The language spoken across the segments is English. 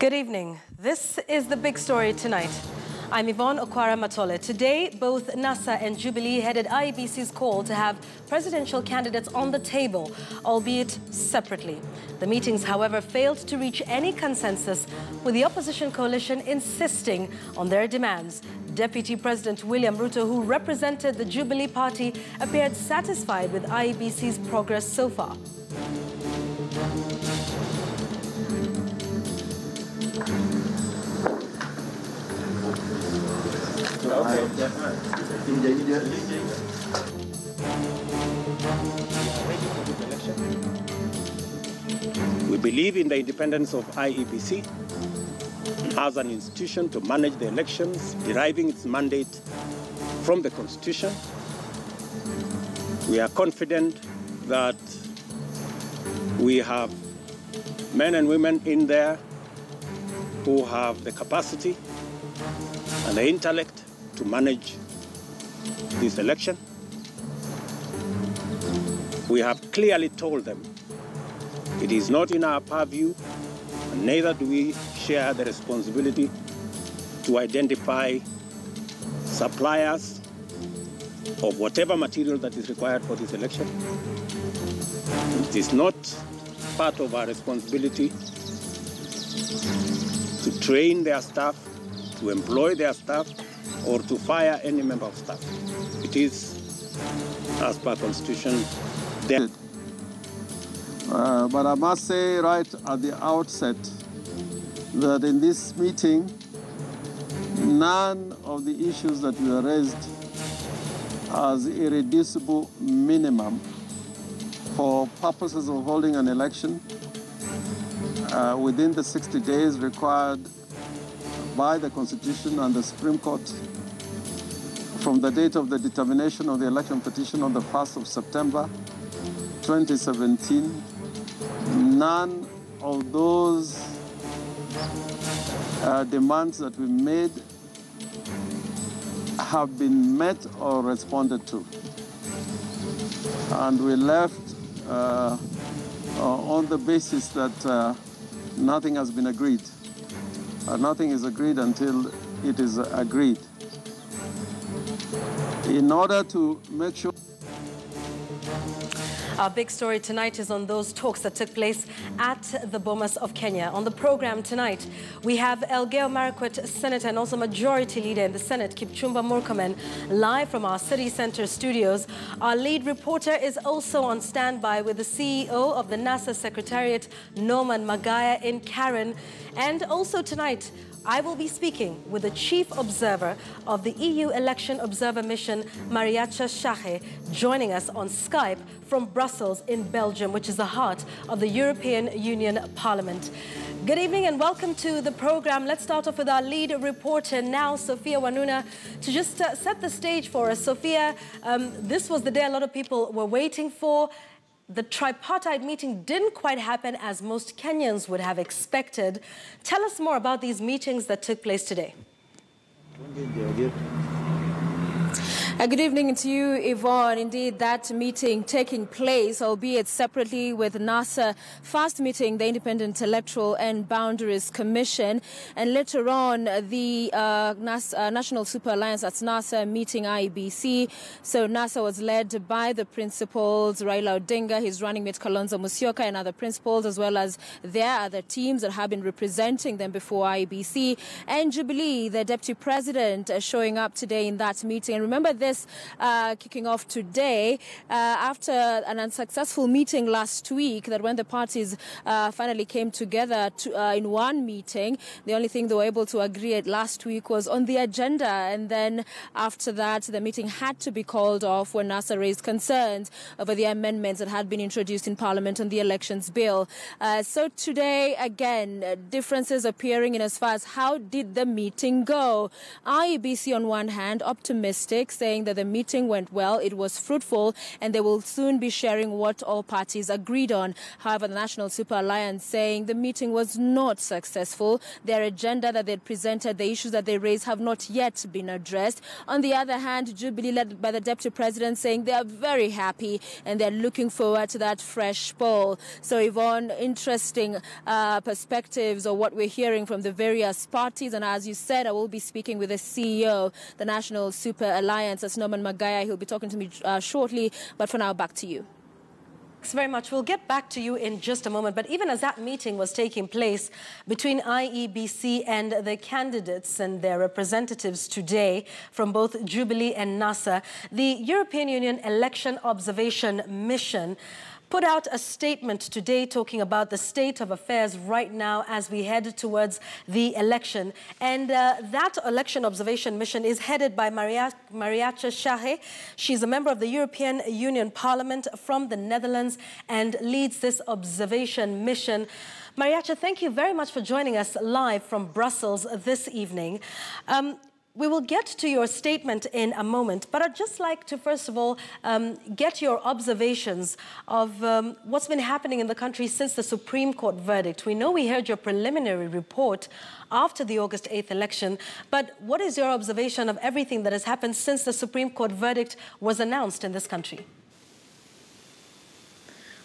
Good evening. This is the big story tonight. I'm Yvonne Okwara Matole. Today, both NASA and Jubilee headed IEBC's call to have presidential candidates on the table, albeit separately. The meetings, however, failed to reach any consensus, with the opposition coalition insisting on their demands. Deputy President William Ruto, who represented the Jubilee Party, appeared satisfied with IEBC's progress so far. We believe in the independence of IEBC as an institution to manage the elections, deriving its mandate from the Constitution. We are confident that we have men and women in there who have the capacity and the intellect to manage this election. We have clearly told them it is not in our purview, and neither do we share the responsibility to identify suppliers of whatever material that is required for this election. It is not part of our responsibility to train their staff, to employ their staff, or to fire any member of staff. It is, as per Constitution, but I must say right at the outset that in this meeting, none of the issues that were raised as irreducible minimum for purposes of holding an election within the 60 days required by the Constitution and the Supreme Court from the date of the determination of the election petition on the 1st of September 2017. None of those demands that we made have been met or responded to. And we left on the basis that nothing has been agreed. Nothing is agreed until it is agreed. In order to make sure... Our big story tonight is on those talks that took place at the Bomas of Kenya. On the program tonight, we have Elgeyo Marakwet, Senator and also Majority Leader in the Senate, Kipchumba Murkomen, live from our City Center studios. Our lead reporter is also on standby with the CEO of the NASA Secretariat, Norman Magaya, in Karen. And also tonight, I will be speaking with the Chief Observer of the EU Election Observer Mission, Mariacha Shahe, joining us on Skype from Brussels in Belgium, which is the heart of the European Union Parliament. Good evening and welcome to the program. Let's start off with our lead reporter now, Sophia Wanuna, to just set the stage for us. Sophia, this was the day a lot of people were waiting for. The tripartite meeting didn't quite happen as most Kenyans would have expected. Tell us more about these meetings that took place today. Good evening to you, Yvonne. Indeed, that meeting taking place, albeit separately, with NASA, first meeting the Independent Electoral and Boundaries Commission, and later on the National Super Alliance, that's NASA, meeting IEBC. So NASA was led by the principals, Raila Odinga, his running mate Kalonzo Musyoka, and other principals, as well as their other teams that have been representing them before IEBC. And Jubilee, the deputy president, showing up today in that meeting. And remember this kicking off today after an unsuccessful meeting last week, that when the parties finally came together in one meeting, the only thing they were able to agree at last week was on the agenda. And then after that, the meeting had to be called off when NASA raised concerns over the amendments that had been introduced in Parliament on the elections bill. So today, again, differences appearing in as far as how did the meeting go. IEBC on one hand, optimistic, saying saying that the meeting went well, it was fruitful, and they will soon be sharing what all parties agreed on. However, the National Super Alliance saying the meeting was not successful. Their agenda that they presented, the issues that they raised, have not yet been addressed. On the other hand, Jubilee, led by the Deputy President, saying they are very happy and they're looking forward to that fresh poll. So, Yvonne, interesting perspectives of what we're hearing from the various parties. And as you said, I will be speaking with the CEO, the National Super Alliance, that's Norman Magaya. He'll be talking to me shortly. But for now, back to you. Thanks very much. We'll get back to you in just a moment. But even as that meeting was taking place between IEBC and the candidates and their representatives today from both Jubilee and NASA, the European Union Election Observation Mission put out a statement today talking about the state of affairs right now as we head towards the election. And that election observation mission is headed by Mariacha Shahe. She's a member of the European Union Parliament from the Netherlands and leads this observation mission. Mariacha, thank you very much for joining us live from Brussels this evening. We will get to your statement in a moment, but I'd just like to, first of all, get your observations of what's been happening in the country since the Supreme Court verdict. We know we heard your preliminary report after the August 8th election, but what is your observation of everything that has happened since the Supreme Court verdict was announced in this country?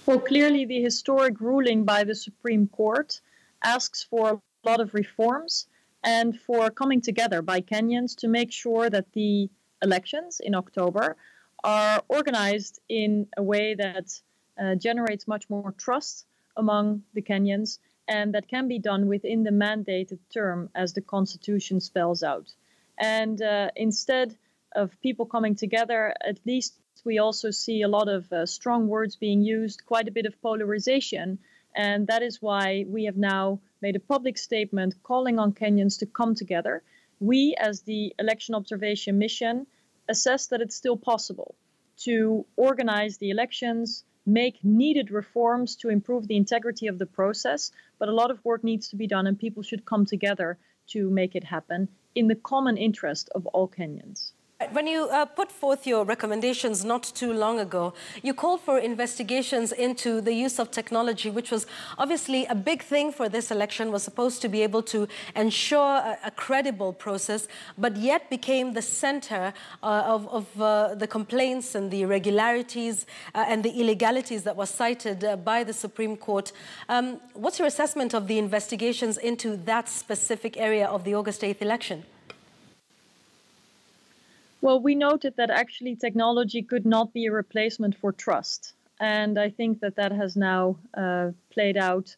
Well, clearly the historic ruling by the Supreme Court asks for a lot of reforms and for coming together by Kenyans to make sure that the elections in October are organized in a way that generates much more trust among the Kenyans and that can be done within the mandated term as the Constitution spells out. And instead of people coming together, at least we also see a lot of strong words being used, quite a bit of polarization. And that is why we have now made a public statement calling on Kenyans to come together. We, as the Election Observation Mission, assess that it's still possible to organize the elections, make needed reforms to improve the integrity of the process, but a lot of work needs to be done and people should come together to make it happen in the common interest of all Kenyans. When you put forth your recommendations not too long ago, you called for investigations into the use of technology, which was obviously a big thing for this election, was supposed to be able to ensure a credible process, but yet became the center of the complaints and the irregularities and the illegalities that were cited by the Supreme Court. What's your assessment of the investigations into that specific area of the August 8th election? Well, we noted that actually technology could not be a replacement for trust. And I think that that has now played out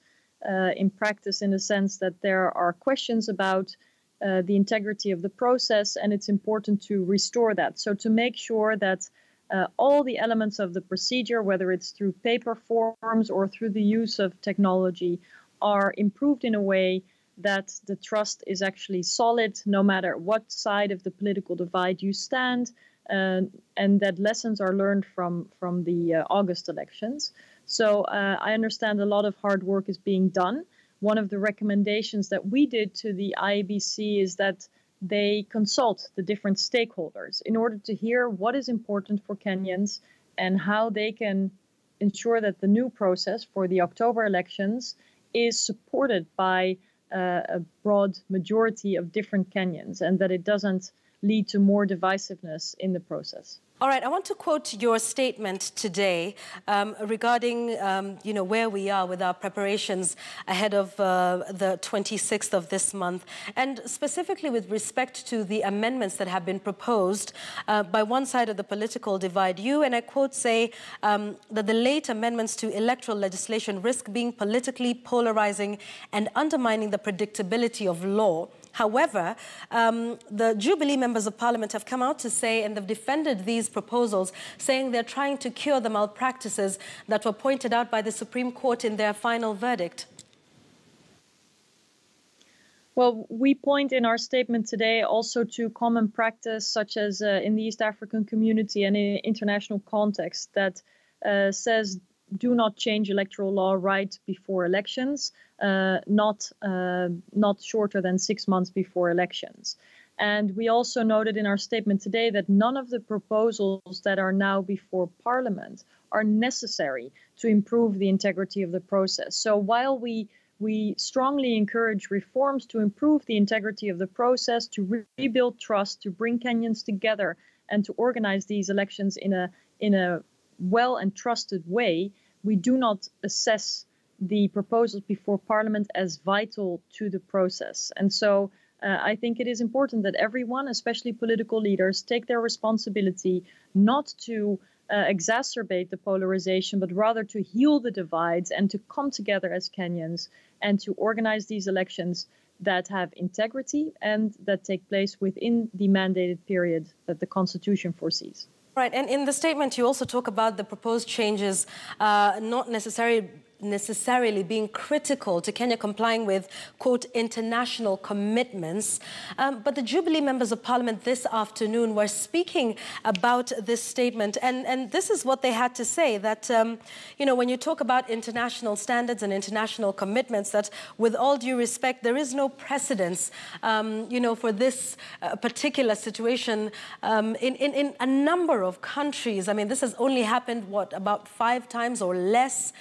in practice in the sense that there are questions about the integrity of the process, and it's important to restore that. So to make sure that all the elements of the procedure, whether it's through paper forms or through the use of technology, are improved in a way that the trust is actually solid, no matter what side of the political divide you stand, and that lessons are learned from the August elections. So I understand a lot of hard work is being done. One of the recommendations that we did to the IEBC is that they consult the different stakeholders in order to hear what is important for Kenyans and how they can ensure that the new process for the October elections is supported by a broad majority of different Kenyans and that it doesn't lead to more divisiveness in the process. All right, I want to quote your statement today regarding, where we are with our preparations ahead of the 26th of this month, and specifically with respect to the amendments that have been proposed by one side of the political divide. You, and I quote, say that the late amendments to electoral legislation risk being politically polarizing and undermining the predictability of law. However, the Jubilee members of Parliament have come out to say, and they've defended these proposals, saying they're trying to cure the malpractices that were pointed out by the Supreme Court in their final verdict. Well, we point in our statement today also to common practice, such as in the East African community and in international context, that says do not change electoral law right before elections, not shorter than 6 months before elections. And we also noted in our statement today that none of the proposals that are now before Parliament are necessary to improve the integrity of the process. So while we strongly encourage reforms to improve the integrity of the process, to rebuild trust, to bring Kenyans together, and to organize these elections in a well and trusted way, we do not assess the proposals before Parliament as vital to the process. And so I think it is important that everyone, especially political leaders, take their responsibility not to exacerbate the polarization, but rather to heal the divides and to come together as Kenyans and to organize these elections that have integrity and that take place within the mandated period that the Constitution foresees. Right, and in the statement you also talk about the proposed changes not necessarily being critical to Kenya complying with, quote, international commitments. But the Jubilee members of Parliament this afternoon were speaking about this statement, and this is what they had to say, that, you know, when you talk about international standards and international commitments, that with all due respect, there is no precedence, you know, for this particular situation in a number of countries. I mean, this has only happened, what, about 5 times or less?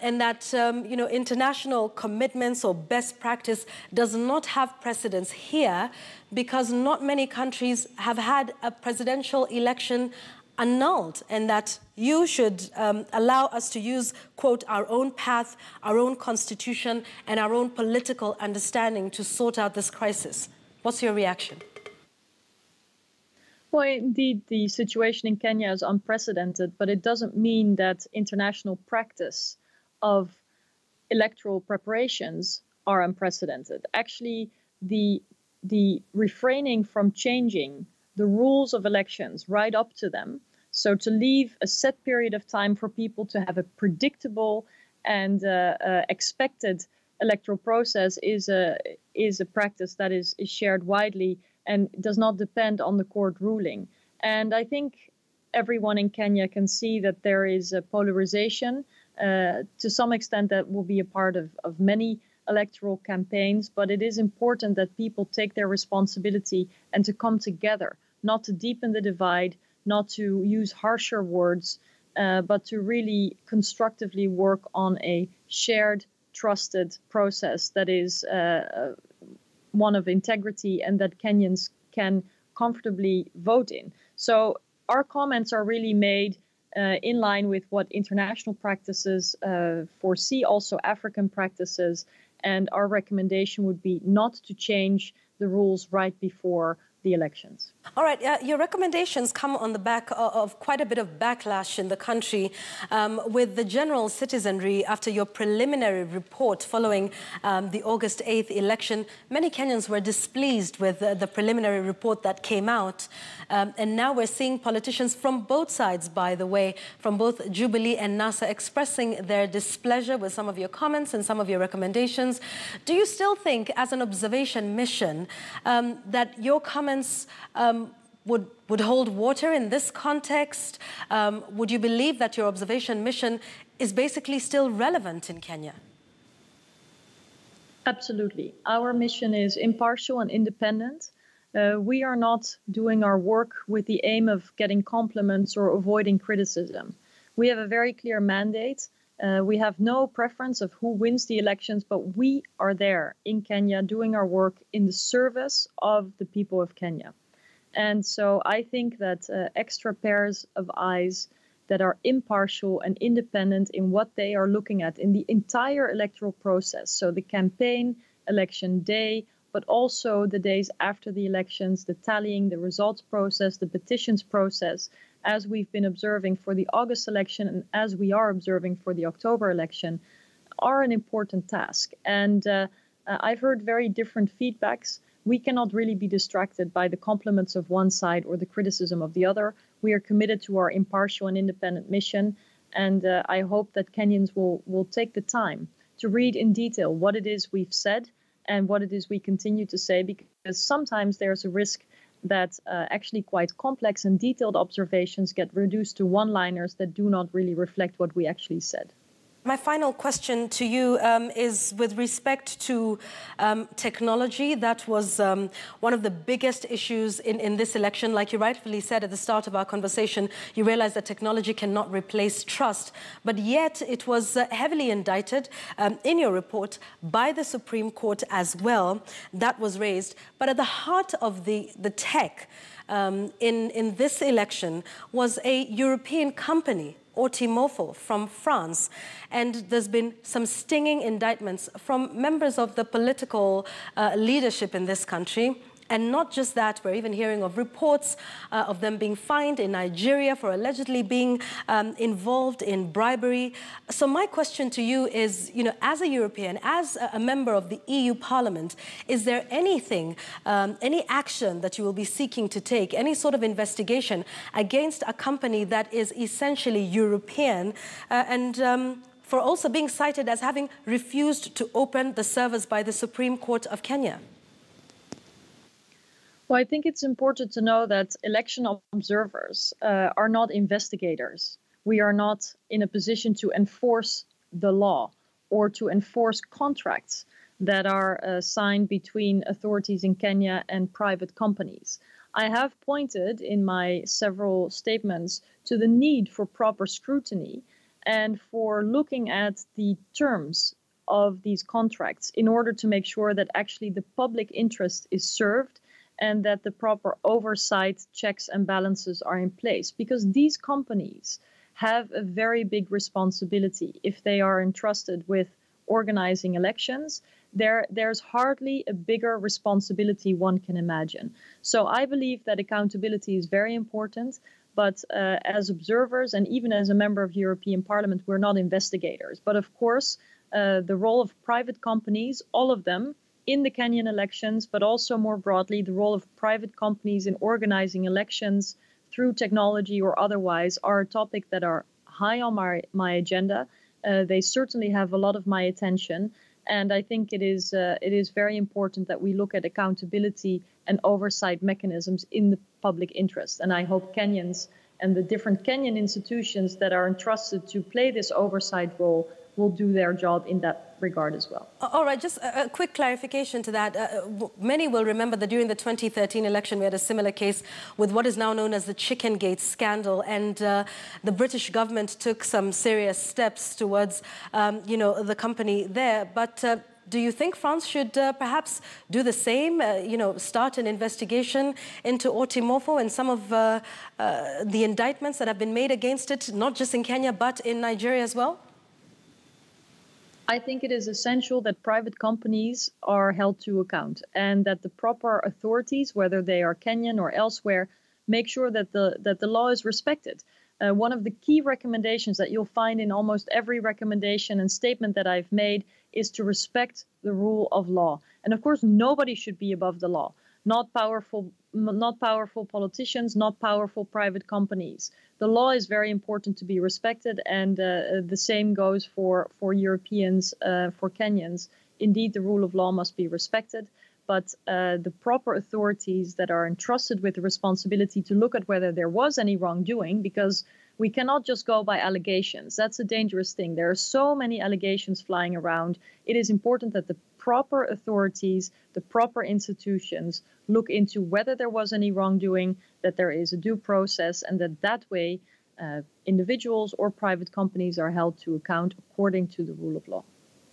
And that, you know, international commitments or best practice does not have precedence here because not many countries have had a presidential election annulled, and that you should allow us to use, quote, our own path, our own constitution, and our own political understanding to sort out this crisis. What's your reaction? Well, indeed, the situation in Kenya is unprecedented, but it doesn't mean that international practice of electoral preparations are unprecedented. Actually, the refraining from changing the rules of elections right up to them, so to leave a set period of time for people to have a predictable and expected electoral process is a practice that is shared widely and does not depend on the court ruling. And I think everyone in Kenya can see that there is a polarization. To some extent, that will be a part of many electoral campaigns, but it is important that people take their responsibility and to come together, not to deepen the divide, not to use harsher words, but to really constructively work on a shared, trusted process that is one of integrity and that Kenyans can comfortably vote in. So our comments are really made in line with what international practices foresee, also African practices, and our recommendation would be not to change the rules right before the elections. All right, your recommendations come on the back of quite a bit of backlash in the country with the general citizenry after your preliminary report following the August 8th election. Many Kenyans were displeased with the preliminary report that came out. And now we're seeing politicians from both sides, by the way, from both Jubilee and NASA, expressing their displeasure with some of your comments and some of your recommendations. Do you still think, as an observation mission, that your comments would hold water in this context? Would you believe that your observation mission is basically still relevant in Kenya? Absolutely. Our mission is impartial and independent. We are not doing our work with the aim of getting compliments or avoiding criticism. We have a very clear mandate. We have no preference of who wins the elections, but we are there in Kenya doing our work in the service of the people of Kenya. And so I think that extra pairs of eyes that are impartial and independent in what they are looking at in the entire electoral process, so the campaign, election day, but also the days after the elections, the tallying, the results process, the petitions process, as we've been observing for the August election and as we are observing for the October election, are an important task. And I've heard very different feedbacks. We cannot really be distracted by the compliments of one side or the criticism of the other. We are committed to our impartial and independent mission. And I hope that Kenyans will take the time to read in detail what it is we've said and what it is we continue to say, because sometimes there's a risk that actually quite complex and detailed observations get reduced to one-liners that do not really reflect what we actually said. My final question to you is with respect to technology. That was one of the biggest issues in this election. Like you rightfully said at the start of our conversation, you realize that technology cannot replace trust. But yet it was heavily indicted in your report by the Supreme Court as well. That was raised. But at the heart of the tech in this election was a European company, authoritative, from France. And there's been some stinging indictments from members of the political leadership in this country. And not just that, we're even hearing of reports of them being fined in Nigeria for allegedly being involved in bribery. So my question to you is, you know, as a European, as a member of the EU Parliament, is there anything, any action that you will be seeking to take, any sort of investigation against a company that is essentially European for also being cited as having refused to open the servers by the Supreme Court of Kenya? Well, I think it's important to know that election observers are not investigators. We are not in a position to enforce the law or to enforce contracts that are signed between authorities in Kenya and private companies. I have pointed in my several statements to the need for proper scrutiny and for looking at the terms of these contracts in order to make sure that actually the public interest is served and that the proper oversight, checks and balances are in place. Because these companies have a very big responsibility. If they are entrusted with organizing elections, there's hardly a bigger responsibility one can imagine. So I believe that accountability is very important, but as observers and even as a member of the European Parliament, we're not investigators. But of course, the role of private companies, all of them, in the Kenyan elections, but also more broadly, the role of private companies in organizing elections through technology or otherwise are a topic that are high on my agenda. They certainly have a lot of my attention. And I think it is very important that we look at accountability and oversight mechanisms in the public interest. And I hope Kenyans and the different Kenyan institutions that are entrusted to play this oversight role will do their job in that regard as well. All right, just a quick clarification to that. Many will remember that during the 2013 election, we had a similar case with what is now known as the Chicken Gate scandal. And the British government took some serious steps towards, you know, the company there. But do you think France should perhaps do the same, you know, start an investigation into authoritative and some of the indictments that have been made against it, not just in Kenya, but in Nigeria as well? I think it is essential that private companies are held to account and that the proper authorities, whether they are Kenyan or elsewhere, make sure that the law is respected. One of the key recommendations that you'll find in almost every recommendation and statement that I've made is to respect the rule of law. And of course, nobody should be above the law. Not powerful politicians, not powerful private companies. The law is very important to be respected, and the same goes for Europeans, for Kenyans. Indeed, the rule of law must be respected, but the proper authorities that are entrusted with the responsibility to look at whether there was any wrongdoing, because we cannot just go by allegations. That's a dangerous thing. There are so many allegations flying around. It is important that the proper authorities, the proper institutions look into whether there was any wrongdoing, that there is a due process, and that way individuals or private companies are held to account according to the rule of law.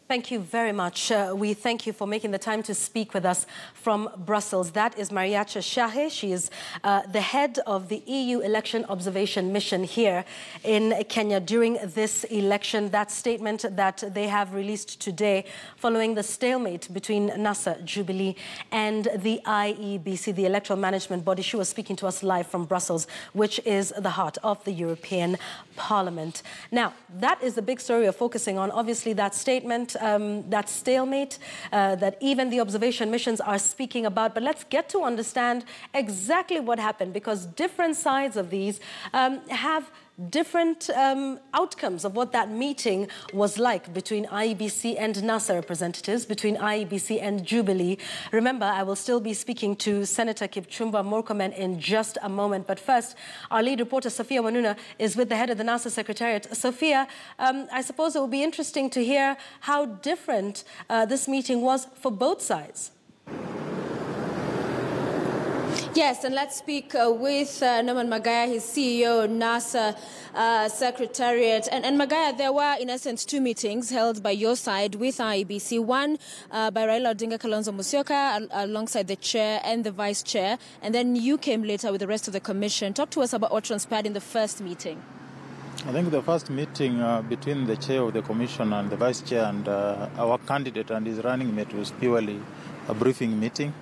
Thank you very much. We thank you for making the time to speak with us from Brussels. That is Mariacha Shahe. She is the head of the EU Election Observation Mission here in Kenya during this election. That statement that they have released today following the stalemate between NASA, Jubilee and the IEBC, the electoral management body. She was speaking to us live from Brussels, which is the heart of the European Parliament. Now, that is the big story we're focusing on. Obviously, that statement, that stalemate that even the observation missions are speaking about. But let's get to understand exactly what happened, because different sides of these have different outcomes of what that meeting was like between IEBC and NASA representatives, between IEBC and Jubilee. Remember, I will still be speaking to Senator Kipchumba Murkomen in just a moment. But first, our lead reporter, Sophia Wanuna, is with the head of the NASA Secretariat. Sophia, I suppose it will be interesting to hear how different this meeting was for both sides. Yes, and let's speak with Norman Magaya, his CEO, NASA Secretariat. And Magaya, there were, in essence, two meetings held by your side with IEBC. One by Raila Odinga Kalonzo Musyoka alongside the chair and the vice chair. And then you came later with the rest of the commission. Talk to us about what transpired in the first meeting. I think the first meeting between the chair of the commission and the vice chair and our candidate and his running mate was purely a briefing meeting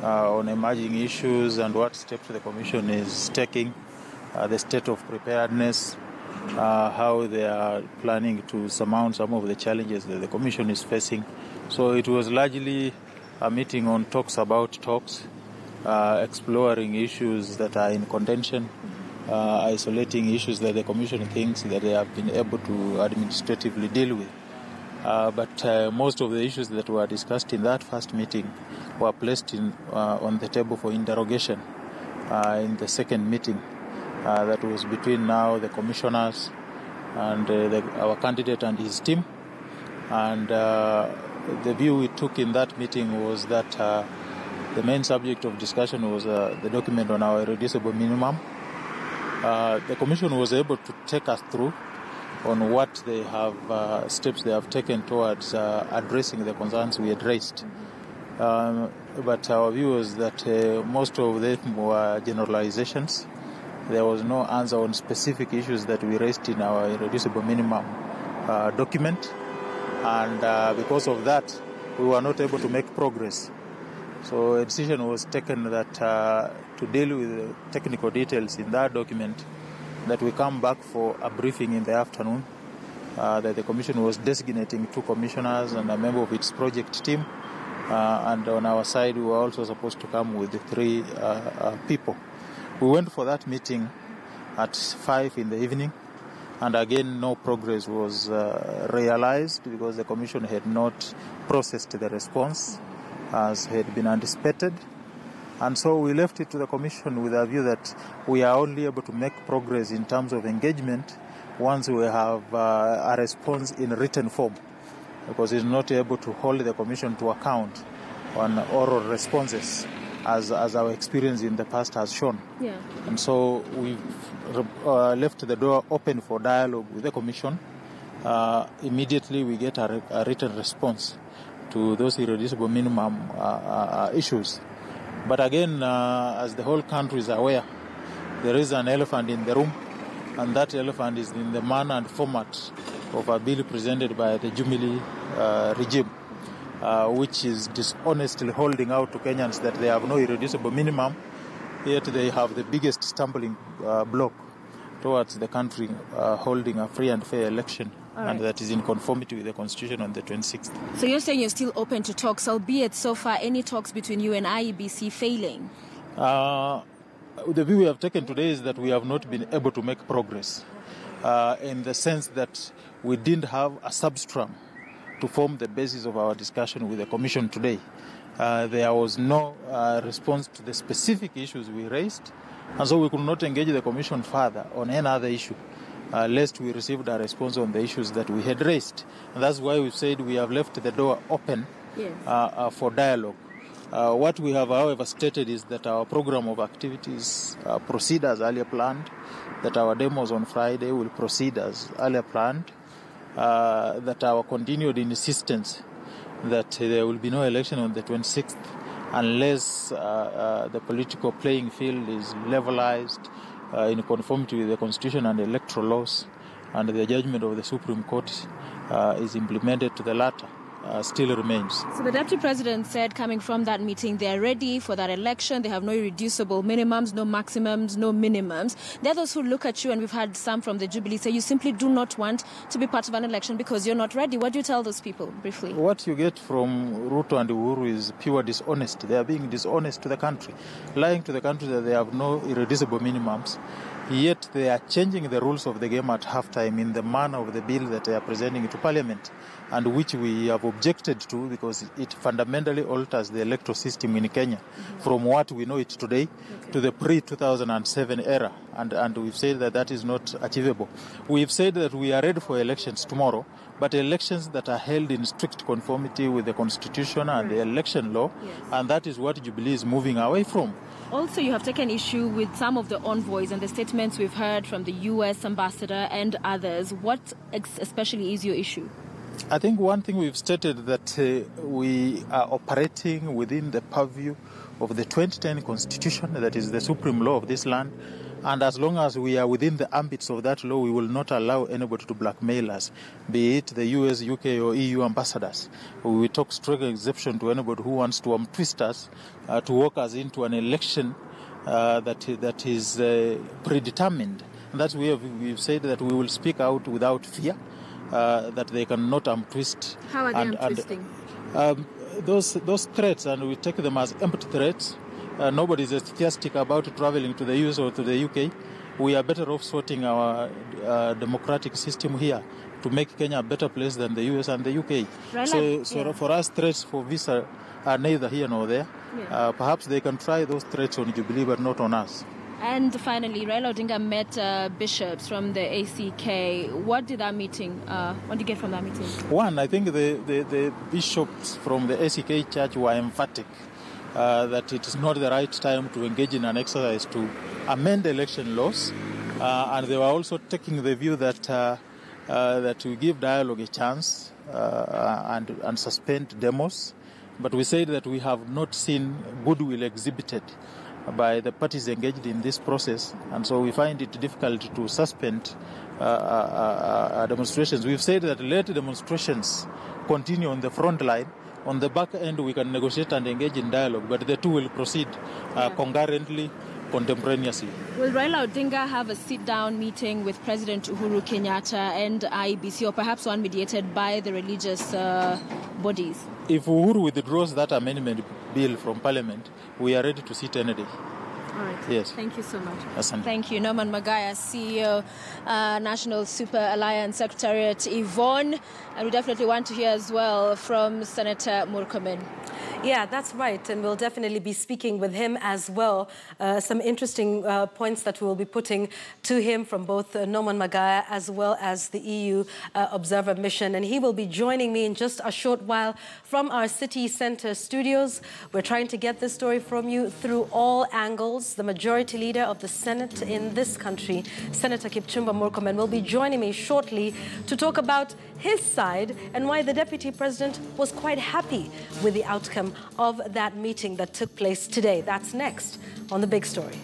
on emerging issues and what steps the commission is taking, the state of preparedness, how they are planning to surmount some of the challenges that the commission is facing. So it was largely a meeting on talks about talks, exploring issues that are in contention, isolating issues that the commission thinks that they have been able to administratively deal with. But most of the issues that were discussed in that first meeting were placed on the table for interrogation in the second meeting that was between now the commissioners and our candidate and his team. And the view we took in that meeting was that the main subject of discussion was the document on our irreducible minimum. The commission was able to take us through on what they have, steps they have taken towards addressing the concerns we had raised. But our view was that most of them were generalizations. There was no answer on specific issues that we raised in our irreducible minimum document. And because of that, we were not able to make progress. So a decision was taken that to deal with the technical details in that document, that we come back for a briefing in the afternoon, that the commission was designating 2 commissioners and a member of its project team. And on our side, we were also supposed to come with the 3 people. We went for that meeting at 5 in the evening, and again, no progress was realized because the commission had not processed the response as had been anticipated. And so we left it to the commission with a view that we are only able to make progress in terms of engagement once we have a response in written form, because it's not able to hold the commission to account on oral responses as our experience in the past has shown. Yeah. And so we've left the door open for dialogue with the commission. Immediately we get a written response to those irreducible minimum issues. But again, as the whole country is aware, there is an elephant in the room, and that elephant is in the manner and format of a bill presented by the Jubilee regime, which is dishonestly holding out to Kenyans that they have no irreducible minimum, yet they have the biggest stumbling block towards the country holding a free and fair election. Right. And that is in conformity with the Constitution on the 26th. So you're saying you're still open to talks, albeit so far any talks between you and IEBC failing? The view we have taken today is that we have not been able to make progress in the sense that we didn't have a substrum to form the basis of our discussion with the Commission today. There was no response to the specific issues we raised, and so we could not engage the Commission further on any other issue, lest we received a response on the issues that we had raised. And that's why we said we have left the door open for dialogue. What we have, however, stated is that our program of activities proceed as earlier planned, that our demos on Friday will proceed as earlier planned, that our continued insistence that there will be no election on the 26th unless the political playing field is levelized in conformity with the Constitution and electoral laws, and the judgment of the Supreme Court is implemented to the latter, still remains. So the Deputy President said, coming from that meeting, they are ready for that election. They have no irreducible minimums, no maximums, no minimums. There are those who look at you, and we've had some from the Jubilee say you simply do not want to be part of an election because you're not ready. What do you tell those people, briefly? What you get from Ruto and Uhuru is pure dishonesty. They are being dishonest to the country, lying to the country that they have no irreducible minimums, Yet they are changing the rules of the game at halftime in the manner of the bill that they are presenting to Parliament, and which we have objected to because it fundamentally alters the electoral system in Kenya from what we know it today to the pre-2007 era, and we've said that that is not achievable. We've said that we are ready for elections tomorrow, but elections that are held in strict conformity with the Constitution and the election law, and that is what Jubilee is moving away from. Also, you have taken issue with some of the envoys and the statements we've heard from the U.S. ambassador and others. What especially is your issue? I think one thing we've stated that we are operating within the purview of the 2010 Constitution, that is the supreme law of this land, and as long as we are within the ambits of that law, we will not allow anybody to blackmail us, be it the US, UK or EU ambassadors. We talk strong exception to anybody who wants to twist us, to walk us into an election that is predetermined. And that's why we've said that we will speak out without fear, that they cannot twist. How are they twisting? Those threats, and we take them as empty threats. Nobody is enthusiastic about traveling to the US or to the UK. We are better off sorting our democratic system here to make Kenya a better place than the US and the UK. So for us, threats for visa are neither here nor there. Perhaps they can try those threats on Jubilee, but not on us. And finally, Raila Odinga met bishops from the ACK. What did that meeting? What did you get from that meeting? One, I think the bishops from the ACK Church were emphatic that it is not the right time to engage in an exercise to amend election laws, and they were also taking the view that we give dialogue a chance and suspend demos. But we said that we have not seen goodwill exhibited by the parties engaged in this process, and so we find it difficult to suspend demonstrations. We've said that let demonstrations continue on the front line. On the back end, we can negotiate and engage in dialogue, but the two will proceed concurrently, contemporaneously. Will Raila Odinga have a sit-down meeting with President Uhuru Kenyatta and IEBC, or perhaps one mediated by the religious bodies? If Uhuru withdraws that amendment bill from Parliament, we are ready to sit any day. All right. Yes. Thank you so much. Asante. Thank you. Norman Magaya, CEO, National Super Alliance Secretariat, Yvonne. And we definitely want to hear as well from Senator Murkomen. Yeah, that's right. And we'll definitely be speaking with him as well. Some interesting points that we will be putting to him from both Norman Magaya as well as the EU Observer Mission. And he will be joining me in just a short while from our city centre studios. We're trying to get this story from you through all angles. The majority leader of the Senate in this country, Senator Kipchumba Murkomen, will be joining me shortly to talk about his side and why the Deputy President was quite happy with the outcome of that meeting that took place today. That's next on The Big Story.